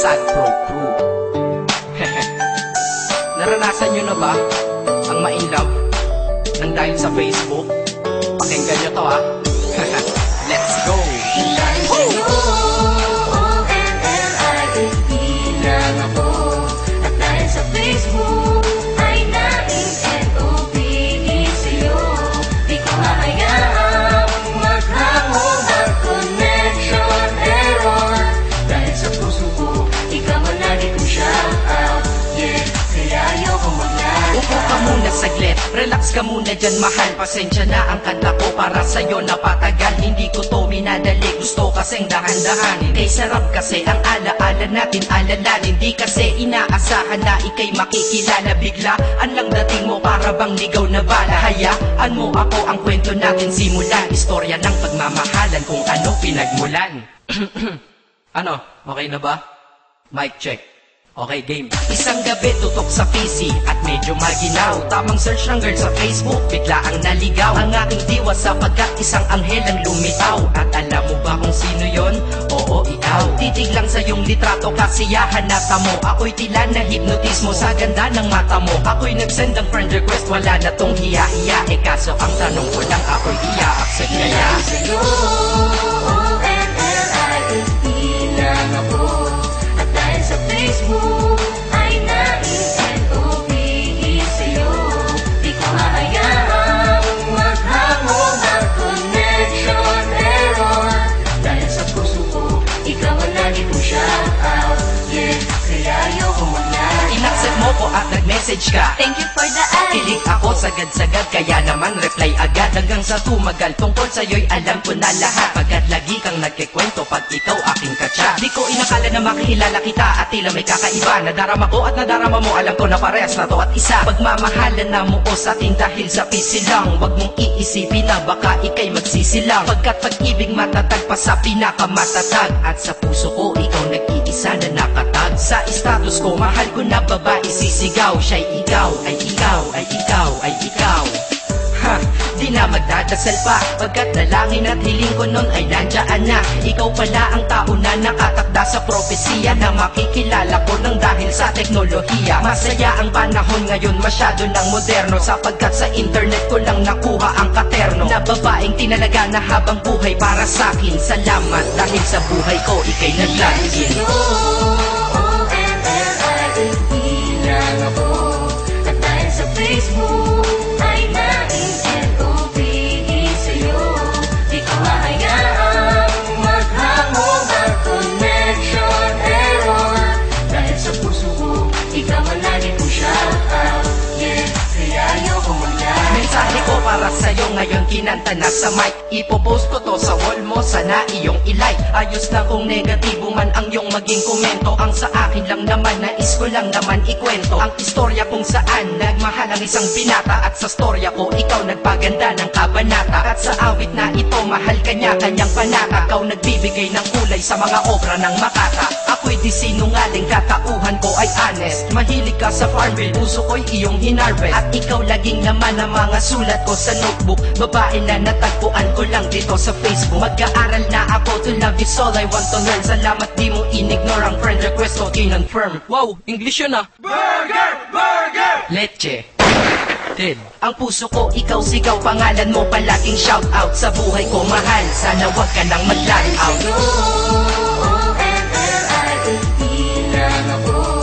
Sad Pro Crew. Naranasan nyo na ba ang ma-inlove nang dahil sa Facebook? Pakinggan nyo to ha. Let's go! Dahil sa'yo, O-N-L-I-F-E lang ako. At dahil sa Facebook ay naging N-O-B-E sa'yo. Di ko hahayaang maghango, mag-connection error. Dahil sa puso ko, ikaw ang lagi kong shout out. Yeah, kaya ayoko mag-lag. Upo ka muna saglit, relax ka muna dyan mahal. Pasensya na ang kanta ko para sa'yo napatagal. Hindi ko to minadali, gusto kasing dahan-dahanin. Kay sarap kasi ang alaala natin alalanin. Di kasi inaasahan na ikay makikilala. Biglaan lang dating mo para bang ligaw na bala. Hayaan mo ako ang kwento natin simulan. Istorya ng pagmamahalan kung ano pinagmulan. Ano, okay na ba? Mic check. Okay, game. Isang gabi tutok sa PC at medyo maginaw. Tamang search ng girl sa Facebook, bigla ang naligaw. Ang aking diwa sapagkat isang anghel ang lumitaw. At alam mo ba kung sino yon? Oo, ikaw. Titig lang sa iyong litrato, kasiyahan na tamo. Ako'y tila na hipnotismo sa ganda ng mata mo. Ako'y nagsend ng friend request, wala na tong hiya-hiya. Kaso ang tanong ko lang, ako'y i-accept kaya? Dahil sa'yo, O-N-L-I-F-E lang ako. At dahil sa Facebook ay naging N-O-B-E sa'yo. Di ko hahayaang maghango, mag-connection error. Dahil sa puso ko, ikaw ang lagi kong shout out. Yeah, kaya ayoko mag-lag. In-accept mo ko at nag-message ka. Thank you for the ad. Kilig ako sagad-sagad, kaya naman reply agad. Hanggang sa tumagal, tungkol sa'yo'y alam ko na lahat. Pagkat lagi kang nagkikwento pag ikaw aking katsa. Di ko inakala na makikilala kita at tila may kakaiba. Nadarama ko at nadarama mo, alam ko na parehas na to at isa. Pagmamahalan na mo o sa atin dahil sa pisilang. Huwag mong iisipin na baka ikay magsisilang. Pagkat pag-ibig matatag pa sa pinakamatatag. At sa puso ko, ikaw nag-iisa na nakatag. Sa status ko, mahal ko na babae sisigaw. Siya'y ikaw, ay ikaw, ay ikaw, ay ikaw. Ha, di na magdadasal pa. Pagkat nalangin at hiling ko nun ay nandiyan na. Ikaw pala ang tao na nakatakda sa propesiya. Na makikilala ko nang dahil sa teknolohiya. Masaya ang panahon ngayon, masyado ng moderno. Sapagkat sa internet ko lang nakuha ang katerno. Na babaeng tinalaga na habang buhay para sa'kin. Salamat dahil sa buhay ko ikay naglagin. O-N-L-I-F-E lang ako. At dahil sa Facebook ay naging N-O-B-E sa'yo. Di ko hahayaang maghango, mag-connection error. Dahil sa puso ko, ikaw ang lagi kong shout out. Yeah, kaya ayoko mag-lag. Mensahe ko para sa'yo ngayon kinanta na sa mic. Ipopost ko to sa wall mo, sana iyong ilike. Ayos na kung negatibo man ang iyong maging komento. Ang sa akin lang naman, nais ko lang naman ikwento ang istorya kung saan nagmahal ang isang binata. At sa storya ko, ikaw nagpaganda ng kabanata. At sa awit na ito, mahal kanya kanyang panata. Ikaw nagbibigay ng kulay sa mga obra ng Makata. Ako'y di sinungaling, katauhan ko ay honest. Mahilig ka sa Farmville, puso ko'y iyong hinarvest. At ikaw laging naman ang mga sulat ko sa notebook. Babae na natagpuan ko lang dito sa Facebook. Mag-aaral na ako, to love is all I want to learn. Salamat di mo inignore ang friend request ko, kinonfirm. Wow, English yun ah. Burger! Burger! Leche. Ted. Ang puso ko, ikaw sigaw, pangalan mo palaging shout out. Sa buhay ko mahal, sana wag ka nang mag-lag out. O-N-L-I-F-E lang ako.